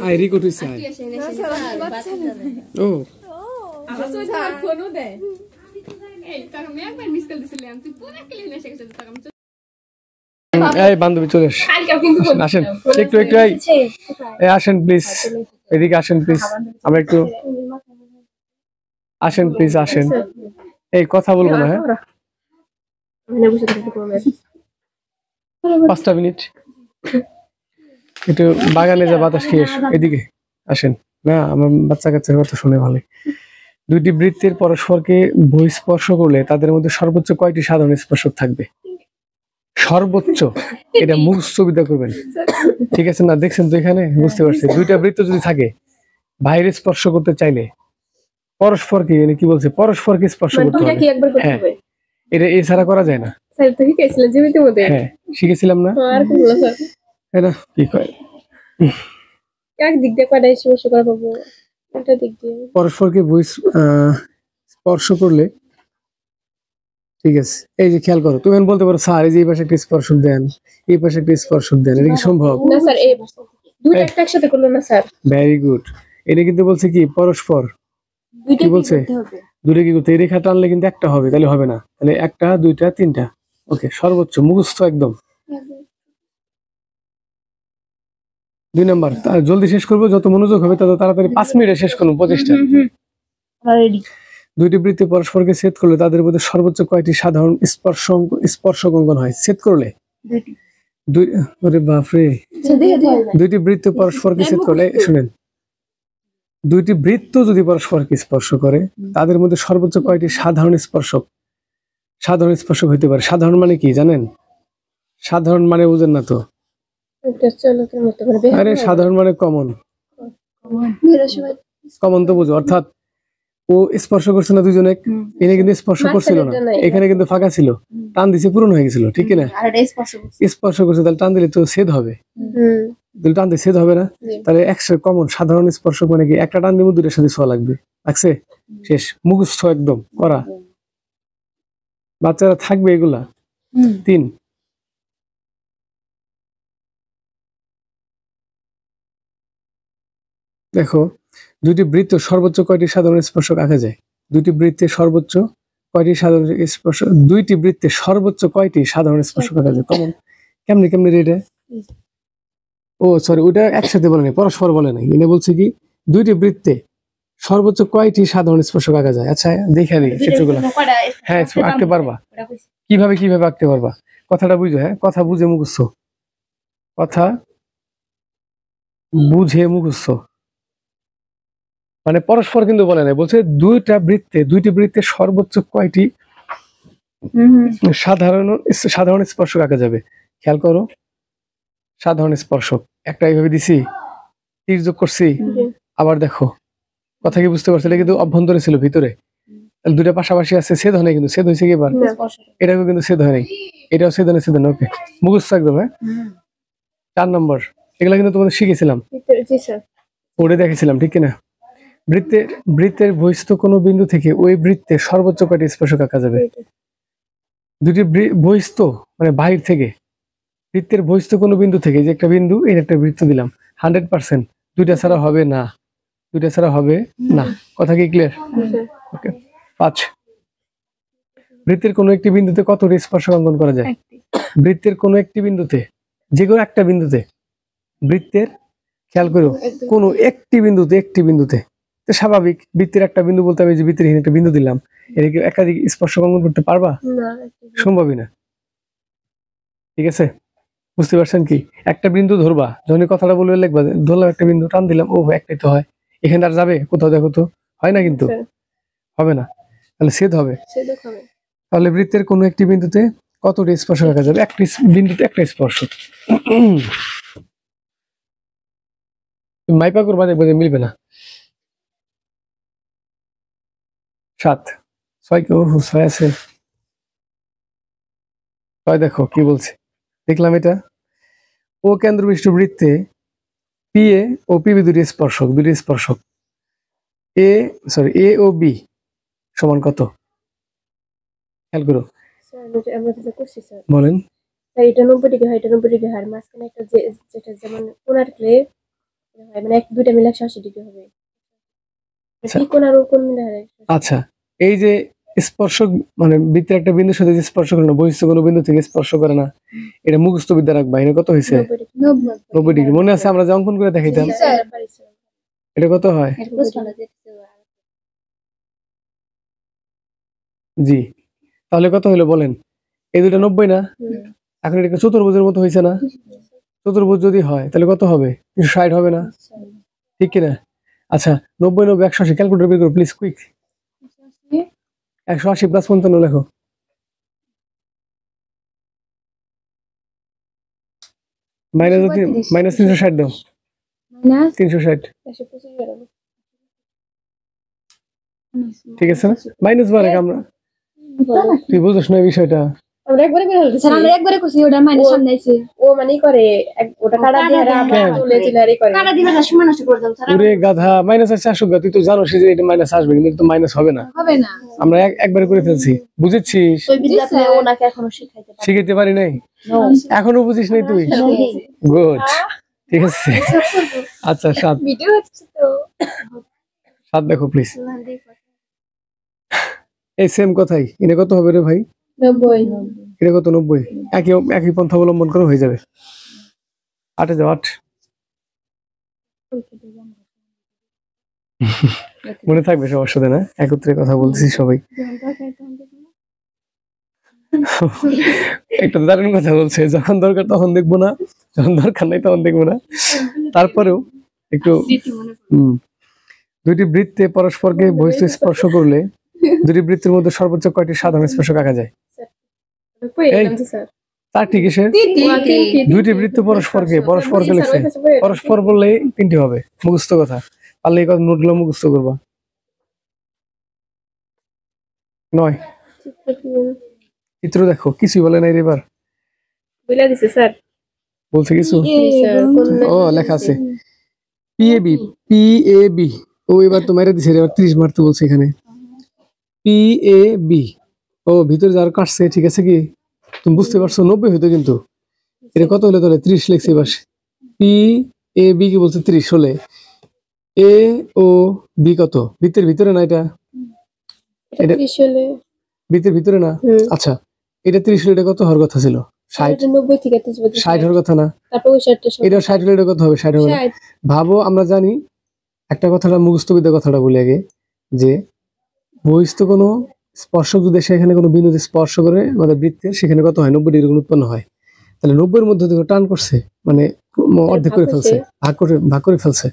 I Rico তুই সাই ও আমার তো আর ফোনও দেয় এই তার আমি একবার মিস কল দিছিলাম তুই পুরো ক্লিন এসে গেছিস তখন এই বান্ধবী চলে আসেন একটু একটু এই আসেন প্লিজ এদিকে আসেন প্লিজ আমরা একটু আসেন প্লিজ আসেন এই কথা বলবো না হ্যাঁ 5 মিনিট একটু বাগানে যা বাতাস খেয়ে এদিকে আসেন না আমার বাচ্চা কাচ্চার কথা শুনে ভালো দুইটি বৃত্তের পরস্পরকে বহিঃস্পর্শ করলে তাদের মধ্যে সর্বোচ্চ কয়টি সাধারণ স্পর্শক থাকবে সর্বোচ্চ এটা মুখস্থ বিদ্যা করবেন ঠিক আছে না দেখছেন তো এখানে বুঝতে পারছি দুইটা বৃত্ত যদি থাকে বাইরে স্পর্শ করতে চাইলে পরস্পরকে কি বলছে পরস্পরকে স্পর্শ করতে হবে হ্যাঁ এটা এছাড়া করা যায় না স্যার তো শিখাইছিলেন জীবিত মধ্যে হ্যাঁ শিখেছিলাম না আর কি বলো স্যার এটা কি কয় এক দিক দিয়ে কয়টা স্পর্শ করা পাবো এটা দিক দিয়ে পরস্পরকে স্পর্শ করলে ঠিক আছে এই যে খেয়াল করো তুমি বলতে পারো স্যার এই যে এই পাশে একটা স্পর্শক দেন এই পাশে একটা স্পর্শক দেন এটা কি সম্ভব না স্যার এই দুইটা একসাথে করলো না স্যার ভেরি গুড এটা কিন্তু বলছে কি পরস্পর কি বলছে দুটো কি করতে এই রেখা টানলে কিন্তু একটা হবে তাহলে হবে না তাহলে একটা দুইটা তিনটা ওকে সর্বোচ্চ মুখস্থ একদম 2 নাম্বার জলদি শেষ করবো যত মনোযোগ হবে তত তাড়াতাড়ি 5 মিনিটে শেষ করবো 25টা দুইটি বৃত্তি পরস্পরকে ছেদ করলে তাদের মধ্যে সর্বোচ্চ কয়টি সাধারণ স্পর্শক অঙ্কন হয় ছেদ করলে বাপরে দুইটি বৃত্ত পরস্পরকে ছেদ করলে শুনেন দুইটি বৃত্ত যদি পরস্পরকে স্পর্শ করে তাদের মধ্যে সর্বোচ্চ কয়টি সাধারণ স্পর্শক হইতে পারে সাধারণ মানে কি জানেন সাধারণ মানে বুঝেন না তো আরে সাধারণ মানে কমন তো বুঝো অর্থাৎ ও স্পর্শ করছে না দুজনে এনে কিন্তু স্পর্শ করছিল না এখানে কিন্তু ফাঁকা ছিল টান দিছে পূরণ হয়ে গেছিল ঠিক না স্পর্শ করছে তাহলে টান দিলে তো ছেদ হবে টান দিয়ে ছেদ হবে না তাহলে একসাথে কমন সাধারণ স্পর্শক মানে কি একটা টান দিব দুটোর সাথে ছোঁয়া লাগবে লাগছে শেষ মুখস্থ একদম করা বাচ্চারা থাকবে এগুলা 3 দেখো দুইটি বৃত্ত সর্বোচ্চ কয়টি সাধারণ স্পর্শক আঁকা যায় দুইটি বৃত্তে সর্বোচ্চ কয়টি সাধারণ স্পর্শক দুইটি বৃত্তে সর্বোচ্চ কয়টি সাধারণ স্পর্শক আঁকা যায় কমন কেমনে এটা ও সরি ওটা একসাথে বলে নাই পরস্পর বলে নাই এনে বলছে কি দুইটি বৃত্তে সর্বোচ্চ কয়টি সাধারণ স্পর্শক আঁকা যায় আচ্ছা দেখে নিই চিত্রগুলো হ্যাঁ আঁকতে পারবা কিভাবে আঁকতে পারবা কথাটা বুঝো হ্যাঁ কথা বুঝে মুখস্থ মানে পরস্পর কিন্তু বলে নাই বলছে দুইটি বৃত্তে সর্বোচ্চ কয়টি সাধারণ স্পর্শক আঁকা যাবে খেয়াল করো সাধারণ স্পর্শক একটা এইভাবে দিছি তীর যোগ করছি আবার দেখো কথা কি বুঝতে পারছো কিন্তু অভ্যন্তরে ছিল ভিতরে দুইটা পাশাপাশি আছে ছেদ হয় না কিন্তু ছেদ হয়েছে কি এবার এটাও কিন্তু ছেদ হয় নাই এটাও ছেদ হয় ছেদ ওকে মুখস্থ একদম হ্যাঁ 4 নম্বর এগুলা কিন্তু তোমাদের শিখেছিলাম পড়ে দেখেছিলাম ঠিক কিনা বৃত্তের বহিস্থ কোনো বিন্দু থেকে ওই বৃত্তে সর্বোচ্চ কয়টি স্পর্শক আঁকা যাবে দুটি বহিস্থ মানে বাহির থেকে বৃত্তের বহিস্থ কোনো বিন্দু থেকে যে একটা বিন্দু এর একটা বৃত্ত দিলাম 100% দুইটা ছাড়া হবে না কথা কি ক্লিয়ার ওকে 5 বৃত্তের কোনো একটি বিন্দুতে কতটি স্পর্শক অঙ্কন করা যায় বৃত্তের কোনো একটি বিন্দুতে যে কোনো একটা বিন্দুতে বৃত্তের খেয়াল করো কোনো একটি বিন্দুতে স্বাভাবিক বৃত্তের একটা বিন্দু বলতে আমি যে বৃত্তের একটা বিন্দু দিলাম এটা কি একাধিক স্পর্শক অঙ্কন করতে পারবা সম্ভবই না ঠিক আছে বুঝতে পারছেন কি একটা বিন্দু ধরবা যখন কথাটা বলবে লিখবা ধরলাম একটা বিন্দু টান দিলাম ও একটাই তো হয় এখানে আর যাবে কোথাও দেখো তো হয় না কিন্তু হবে না তাহলে ছেদ হবে তাহলে বৃত্তের কোনো একটি বিন্দুতে কতটি স্পর্শক আঁকা যাবে একটি বিন্দুতে একটা স্পর্শক মাইপা করবা দেখবো যে মিলবে না 7 6 কেউ 6 আছে 6 দেখো কি বলছে দেখলাম এটা ও কেন্দ্রবিষ্ট বৃত্তে পিএ ও পিবি দুটি স্পর্শক এ ও বি সমান কত খেয়াল করো বলেন এটা 90 ডিগ্রি হয় এটা 90 ডিগ্রি হয় মাঝখানে একটা যেটা যেমন কোণার ক্লে মানে এক দুইটা মিলে 180 ডিগ্রি হবে। আচ্ছা। কি কোন আর কোন মিলে হয়? আচ্ছা, এই যে স্পর্শক মানে বৃত্তের একটা বিন্দুর সাথে যে স্পর্শ করে না, বহিস্থ কোনো বিন্দু থেকে স্পর্শ করে না, এটা মুখস্থ বিদ্যা রাখবা। এটা কত হয়েছে? 90 ডিগ্রি। মনে আছে আমরা যে অঙ্কন করে দেখাইতাম, এটা কত হয়? জি, তাহলে কত হলো বলেন? এই দুটো 90 না? এখন এটা চতুর্ভুজের মতো হয়েছে না? চতুর্ভুজ যদি হয় তাহলে কত হবে? 60 হবে না? ঠিক কিনা? আচ্ছা, 90 90 180 ক্যালকুলেটর বের করো প্লিজ, কুইক। 180 প্লাস 55 লেখো। মাইনাস 360 দাও। 360 ঠিক আছে না? মাইনাস বারে আমরা তুই বুঝছ না এই বিষয়টা। আমরা একবারে বের হইছে। স্যার আমরা একবারে কইছি ওটা মাইনাস সামনে আইছে। ও মানে করে ওটা কাটা দিয়ে আমরা তুলে দিলারই করে। কাটা দিবে না সমান নষ্ট করে দাও স্যার। ওরে গাধা, মাইনাস আছে আসুক, তুই তো জানো যে এটা মাইনাস আসবে, কিন্তু এটা তো মাইনাস হবে না। হবে না। আমরা একবারে করে ফেলছি, বুঝেছিস? ওই বিদ্যা আপনি ওনাকে এখনো শিখাইতে পারেন। শিখাইতে পারি নাই? এখনো বুঝিস নাই তুই? গুড, ঠিক আছে। আচ্ছা, 7 ভিডিও হচ্ছে তো 7 দেখো প্লিজ। এই সেম কথাই, এটা কত হবে রে ভাই? 90 এটা কত? 90। একই পন্থা অবলম্বন করে হয়ে যাবে। 8 এ যাও, 8। মনে থাকবে সবার সাথে না? একত্রে কথা বলতেছি সবাই। একটা দারুণ কথা বলছে, যখন দরকার তখন দেখবো না, যখন দরকার নাই তখন দেখবো না। তারপরেও একটু দুইটি বৃত্তে পরস্পরকে বহিস্থ স্পর্শ করলে দুটি বৃত্তের মধ্যে সর্বোচ্চ কয়টি সাধারণ স্পর্শক আঁকা যায়? তার ঠিক আছে, দুইটি বৃত্ত পরস্পরকে লিখছে, পরস্পর বললে 3টি হবে। মুখস্থ কথা, পারলে এই কথা নোটগুলো মুখস্থ করবা। 9 চিত্র দেখো, কিছুই বলে নাই এবার। বলে দিছে স্যার। বলছে কিছু? ও লেখা আছে PAB। ও এবার তো মেরে দিছে, এবার 30 মারতে বলছে এখানে। PAB, ও ভিতরে যার কাটছে, ঠিক আছে কি? তুমি বুঝতে পারছো? 90 হইতো, কিন্তু এটা কত হলে তাহলে 30 লিখছে এবার। PAB কি বলছে? 30 হলে AOB কত? বৃত্তের ভিতরে না এটা? এটা 30 হলে বৃত্তের ভিতরে না? আচ্ছা, এটা 30 হলে এটা কত হওয়ার কথা ছিল? 60। 90 থেকে 30 বলতে 60 হওয়ার কথা না? তারপর ওই 60টা এটা 60 হলে এটা কত হবে? 60 হবে না? ভাবো, আমরা জানি একটা কথাটা মুখস্থবিদ্যা কথাটা বলি আগে, যে বহিস্থ কোনো স্পর্শক যদি সেখানে কোনো বিন্দুতে স্পর্শ করে আমাদের বৃত্তের, সেখানে কত হয়? 90 ডিগ্রি উৎপন্ন হয়। তাহলে 90 এর মধ্যে থেকে টান করছে, মানে অর্ধেক করে ফেলছে, ভাগ করে ফেলছে।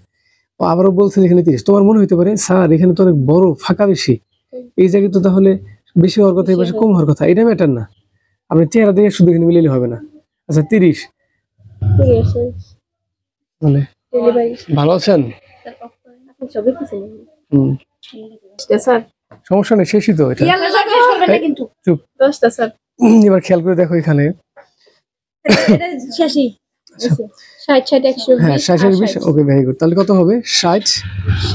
ও আবারও বলছে এখানে 30। তোমার মনে হইতে পারে স্যার এখানে তো অনেক বড় ফাঁকা বেশি, এই জায়গায় তো তাহলে বেশি হওয়ার কথা, এই পাশে কম হওয়ার কথা। এটা ম্যাটার না, আপনি চেহারা দিয়ে শুধু এখানে মিলাইলে হবে না। আচ্ছা, 30 বলে ভালো আছেন? সবই কিছু নেই স্যার। সমস্যা নেই, শেষই তো এটা। কিন্তু চুপ। 10টা স্যার। এবার খেয়াল করে দেখো এখানে। এটা শেষই। 60 60 120। হ্যাঁ, 60 আর 20। ওকে, ভেরি গুড। তাহলে কত হবে? 60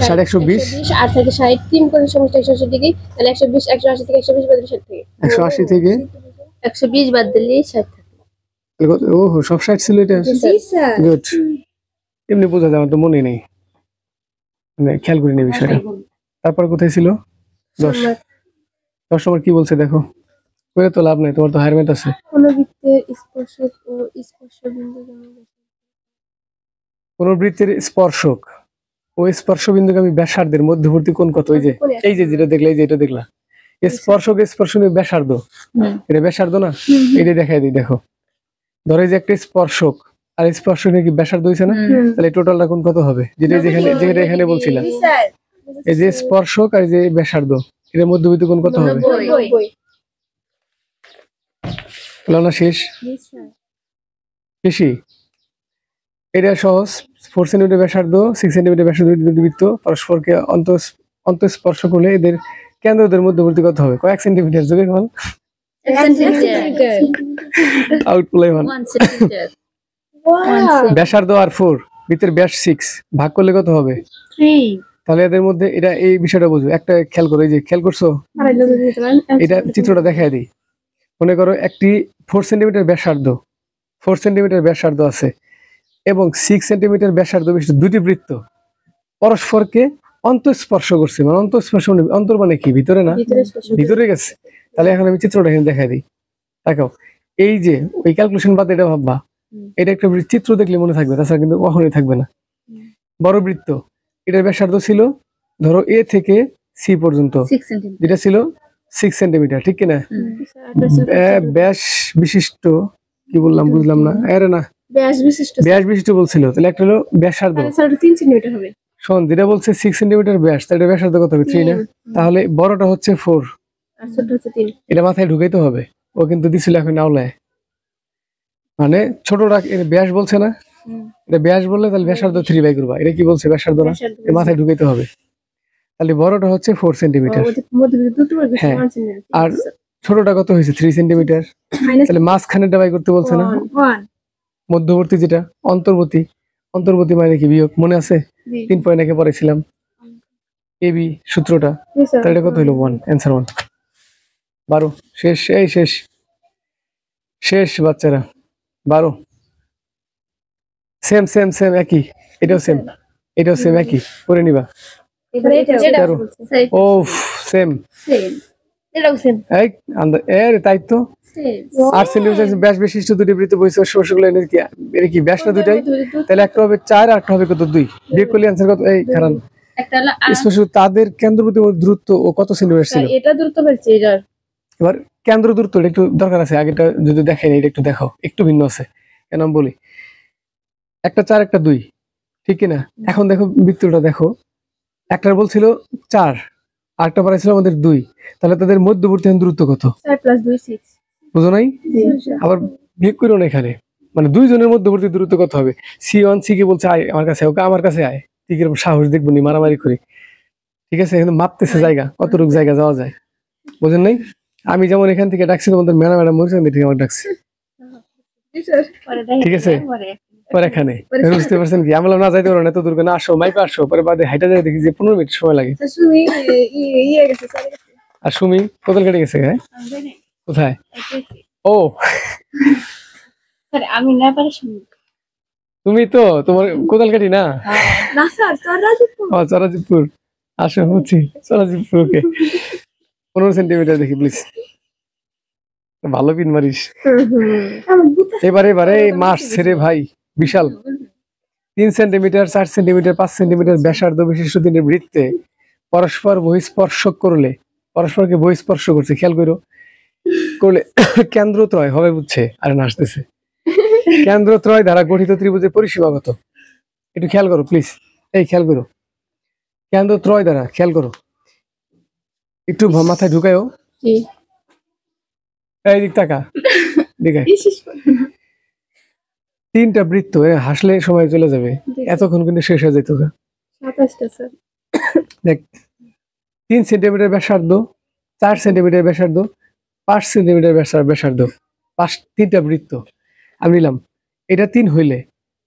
60 120 8 থেকে 60 3 করে সমস্ত 180 ডিগ্রি, তাহলে 120 180 থেকে 120 বাদ দিলে 60 থেকে 180 থেকে 120 বাদ দিলে 60 থাকে। তাহলে কত? ওহো, সব 60 ছিল এটা। জি স্যার। গুড। এমনি বোঝা যায়, আমার তো মনে নেই, মানে খেয়াল করিনি বিষয়টা। তারপর কোথায় ছিল? 10 নম্বর কি বলছে দেখো। কইলে তো লাভ নাই, তোমার তো হায়ার ম্যাথ আছে। কোন বৃত্তের স্পর্শক ও স্পর্শ বিন্দু কোন বৃত্তের স্পর্শক ও স্পর্শ বিন্দুকে আমি ব্যাসার্ধের মধ্যবর্তী কোণ কত? এই যে যেটা দেখলা, এই যে এটা দেখলা, স্পর্শক স্পর্শনের ব্যাসার্ধ, এটা ব্যাসার্ধ না? এটা দেখাই দিই, দেখো। ধরো এই যে একটা স্পর্শক আর স্পর্শকের কি ব্যাসার্ধ হইছে না? তাহলে টোটালটা কোণ কত হবে? যেটা এখানে বলছিলাম, এই যে স্পর্শক আর এই যে ব্যাসার্ধ, এর মধ্যবর্তী কোণ কত হবে? 90। হলো না? শেষ শেষই। এটা সহজ। 4 সেন্টিমিটার ব্যাসার্ধ, 6 সেন্টিমিটার ব্যাসার্ধ দুটি বৃত্ত পরস্পরকে অন্তঃস্পর্শ করলে এদের কেন্দ্রদের মধ্যবর্তী কত হবে? কয়েক সেন্টিমিটার? যোগে কোন আউট প্লে 1 ব্যাসার্ধ আর 4, বৃত্তের ব্যাস 6, ভাগ করলে কত হবে? 3। তাহলে এদের মধ্যে এটা এই বিষয়টা বুঝো। একটা খেয়াল করো, এই যে খেয়াল করছো, এটা চিত্রটা দেখায় দিই। মনে করো একটি 4 সেন্টিমিটার ব্যাসার্ধ, 4 সেন্টিমিটার ব্যাসার্ধ আছে, এবং 6 সেন্টিমিটার ব্যাসার্ধ বিশিষ্ট দুটি বৃত্ত পরস্পরকে অন্তঃস্পর্শ করছে। মানে অন্তঃস্পর্শ অন্তর মানে কি ভিতরে না, ভিতরে স্পর্শ ভিতরে গেছে। তাহলে এখন আমি চিত্রটা এখানে দেখাই দিই। দেখো এই যে ওই ক্যালকুলেশন বাদ এটা ভাববা, এটা একটা চিত্র দেখলে মনে থাকবে, তাছাড়া কিন্তু কখনোই থাকবে না। বড় বৃত্ত, এটার ব্যাসার্ধ ছিল ধরো এ থেকে সি পর্যন্ত, 6 সেন্টিমিটার। যেটা ছিল 6 সেন্টিমিটার, ঠিক কিনা? ব্যাস বিশিষ্ট কি বললাম বুঝলাম না, আরে না ব্যাস বিশিষ্ট ব্যাস বিশিষ্ট বলছিল, তাহলে একটা হলো ব্যাসার্ধ। স্যার 3 সেন্টিমিটার হবে। শোন, যেটা বলছে 6 সেন্টিমিটার ব্যাস, তাহলে এটা ব্যাসার্ধ কত হবে? 3 না? তাহলে বড়টা হচ্ছে 4, আর ছোট হচ্ছে 3। এটা মাথায় ঢুকাইতে হবে। ও কিন্তু দিছিল এখন নাওলায়, মানে ছোটটা এর ব্যাস বলছে না, এটা ব্যাস বললে তাহলে ব্যাসার্ধ 3 বাই করবা। এটা কি বলছে? ব্যাসার্ধ না, এর মাথায় ঢুকাইতে হবে। তাহলে বড়টা হচ্ছে 4 সেন্টিমিটার, মধ্যবিন্দু দুটো হবে হ্যাঁ। 1 সেন্টিমিটার। আর ছোটটা কত হয়েছে? 3 সেন্টিমিটার। তাহলে মাঝখানেরটা বাই করতে বলছে না, 1 মধ্যবর্তী যেটা অন্তর্বর্তী, অন্তর্বর্তী মানে কি বিয়োগ, মনে আছে? 3 পয়েন্ট আগে পড়েছিলাম এবি সূত্রটা। তাহলে এটা কত হলো? 1, অ্যান্সার 1। 12 শেষ, এই শেষ শেষ বাচ্চারা, 12 সেম সেম সেম একই, এটাও সেম, এটাও সেম একই করে নিবা। এখানে এটা 13 ও সেম, সেম। এটাও সেম। এই এর তাই তো সেম। 8 সেন্টিমিটার ব্যাস বিশিষ্ট দুটি বৃত্ত বহিঃ স্পর্শগুলো এর কি ব্যাস না দুটাই? তাহলে একটা হবে 4 আর একটা হবে কত? 2। বিয়োগ করলে অ্যান্সার কত? এই কারণ একটা হলো স্পর্শ তাদের কেন্দ্রবর্তী দূরত্ব ও কত সেন্টিমিটার ছিল? এটা দূরত্ব হচ্ছে এটার। এবার কেন্দ্র দূরত্ব একটু দরকার আছে, আগেটা যদি দেখেন এটা একটু দেখাও, একটু ভিন্ন আছে কেন আমি বলি। একটা 4 একটা 2, ঠিক কিনা? এখন দেখো বৃত্তটা দেখো, একটার বলছিল 4 আর একটা পারাইছিল আমাদের 2, তাহলে তাদের মধ্যবর্তী দূরত্ব কত? 4 + 2 6। বুঝো নাই? আবার বিয়োগ করো না এখানে, মানে দুইজনের মধ্যবর্তী দূরত্ব কত হবে? C1 C কে বলছে আয় আমার কাছে, ওকে আমার কাছে আয়, তুই কিরকম সাহস দেখবো নি মারামারি করি, ঠিক আছে? কিন্তু মাপতেছে জায়গা, কতটুকু জায়গা যাওয়া যায়, বুঝেন নাই? আমি যেমন এখান থেকে ডাকছি তোমাদের ম্যাডাম ম্যাডাম মরিচান থেকে আমার ডাকছি, ঠিক আছে? পরে এখানে বুঝতে পারছেন কি? আমরা না যাইতে পারো না, এত দূর না, আসো মাইপে আসো, পরে বাদে হাইটা যাই দেখি যে 15 মিনিট সময় লাগে। সুমি ইয়ে গেছে স্যার। আর সুমি কোদাল কেটে গেছে, হ্যাঁ? কোথায়? ও স্যার আমি না পারি শুনি। তুমি তো তোমার কোদাল কাটি না? না স্যার চরাজিপুর। ও চরাজিতপুর, আসো বুঝছি চরাজিতপুর, ওকে। 15 সেন্টিমিটার দেখি প্লিজ, ভালো পিন মারিস। এবারে মাস ছেড়ে ভাই, বিশাল 3 সেন্টিমিটার 4 সেন্টিমিটার 5 সেন্টিমিটার ব্যাসার্ধ বিশিষ্ট তিনটি বৃত্তে পরস্পর বহিঃস্পর্শ করলে, পরস্পরকে বহিঃস্পর্শ করছে, খেয়াল করো, করলে কেন্দ্রত্রয় হবে, বুঝছে? আর না আসতেছে, কেন্দ্রত্রয় দ্বারা গঠিত ত্রিভুজের পরিসীমা কত? একটু খেয়াল করো প্লিজ, এই খেয়াল করো, কেন্দ্রত্রয় দ্বারা, খেয়াল করো, একটু মাথায় ঢুকায়ও, কি এই দিক তাকা, দেখায় তিনটা বৃত্ত, হাসলে সময় চলে যাবে, এতক্ষণ কিন্তু শেষ হয়ে যেত। 27টা স্যার। দেখ 3 সেন্টিমিটার ব্যাসার্ধ, 4 সেন্টিমিটার ব্যাসার্ধ, 5 সেন্টিমিটার ব্যাসার্ধ, 3টা বৃত্ত আমি নিলাম। এটা 3 হইলে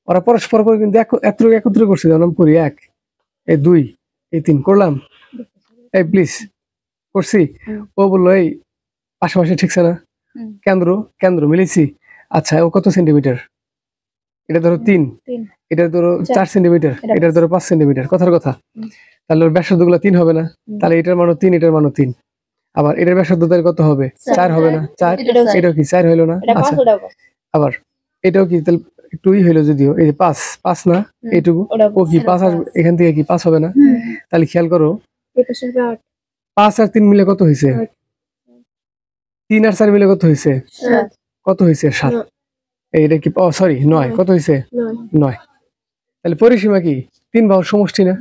ওরা পরস্পর করে কিন্তু একত্র করছে, যেমন করি 1 এই 2 এই 3 করলাম, এই প্লিজ করছি। ও বললো এই পাশাপাশি ঠিকছে না, কেন্দ্র কেন্দ্র মিলেছি। আচ্ছা ও কত সেন্টিমিটার? এটা ধরো 3, এটা ধরো 4 সেন্টিমিটার, এটা ধরো 5 সেন্টিমিটার, কথার কথা। তাহলে ওর ব্যাসার্ধ গুলো 3 হবে না? তাহলে এটার মানও 3, এটার মানও 3। আবার এটার ব্যাসার্ধ তাহলে কত হবে? 4 হবে না? 4, এটাও কি 4 হইলো না? আচ্ছা আবার এটাও কি তাহলে একটু হইলো, যদিও এই যে 5 না, এইটুকু ও কি 5 আসবে এখান থেকে, কি 5 হবে না? তাহলে খেয়াল করো, 5 আর 3 মিলে কত হয়েছে? 3 আর 4 মিলে কত হয়েছে? কত হয়েছে? 7। এইটা কি সরি 9, কত হয়েছে? 9। তাহলে পরিসীমা কি 3 বাহুর সমষ্টি না?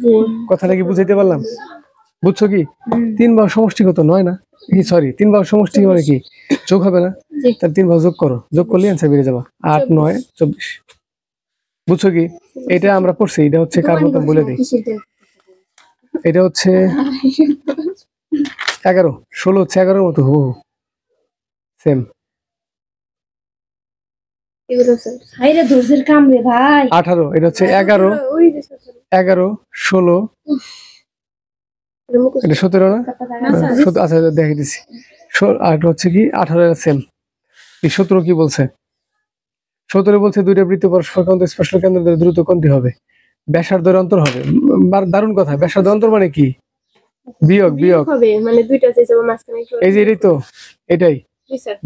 কথাটা কি বুঝাইতে পারলাম? বুঝছো কি? 3 বাহুর সমষ্টি কত? 9 না? সরি 3 বাহুর সমষ্টি মানে কি যোগ হবে না? তাহলে 3 বাহু যোগ করো, যোগ করলে অ্যান্সার বেরিয়ে যাবে 8 9 24। বুঝছো কি? এটা আমরা পড়ছি, এটা হচ্ছে কার মতো বলে দিই, এটা হচ্ছে 11 16 হচ্ছে 11 মতো হুবহু সেম। এগুলো স্যার হাইরে দর্জের কাম রে ভাই। 18 এটা হচ্ছে 11 ওই যে স্যার 11 16 এটা 17 না? আচ্ছা দেখে দিচ্ছি। আর এটা হচ্ছে কি 18 এর সেম। এই 17 কি বলছে? 17 বলছে দুইটা বৃত্ত পরস্পর স্পর্শ কেন্দ্র ধরে দ্রুত কোনটি হবে? ব্যাসার্ধের অন্তর হবে। দারুণ কথা। ব্যাসার্ধের অন্তর মানে কি? বিয়োগ বিয়োগ। হবে মানে দুইটা চেয়েছে মাঝখানে এই যে এটাই তো, এটাই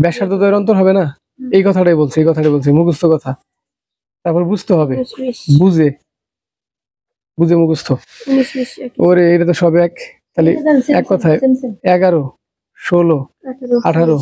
ব্যাসার্ধ দ্বয়ের অন্তর হবে না, এই কথাটাই বলছে, এই কথাটাই বলছে, মুখস্থ কথা। তারপর বুঝতে হবে, বুঝে বুঝে মুখস্থ। ওরে এটা তো সব এক, তাহলে এক কথায় 11, 16, 18,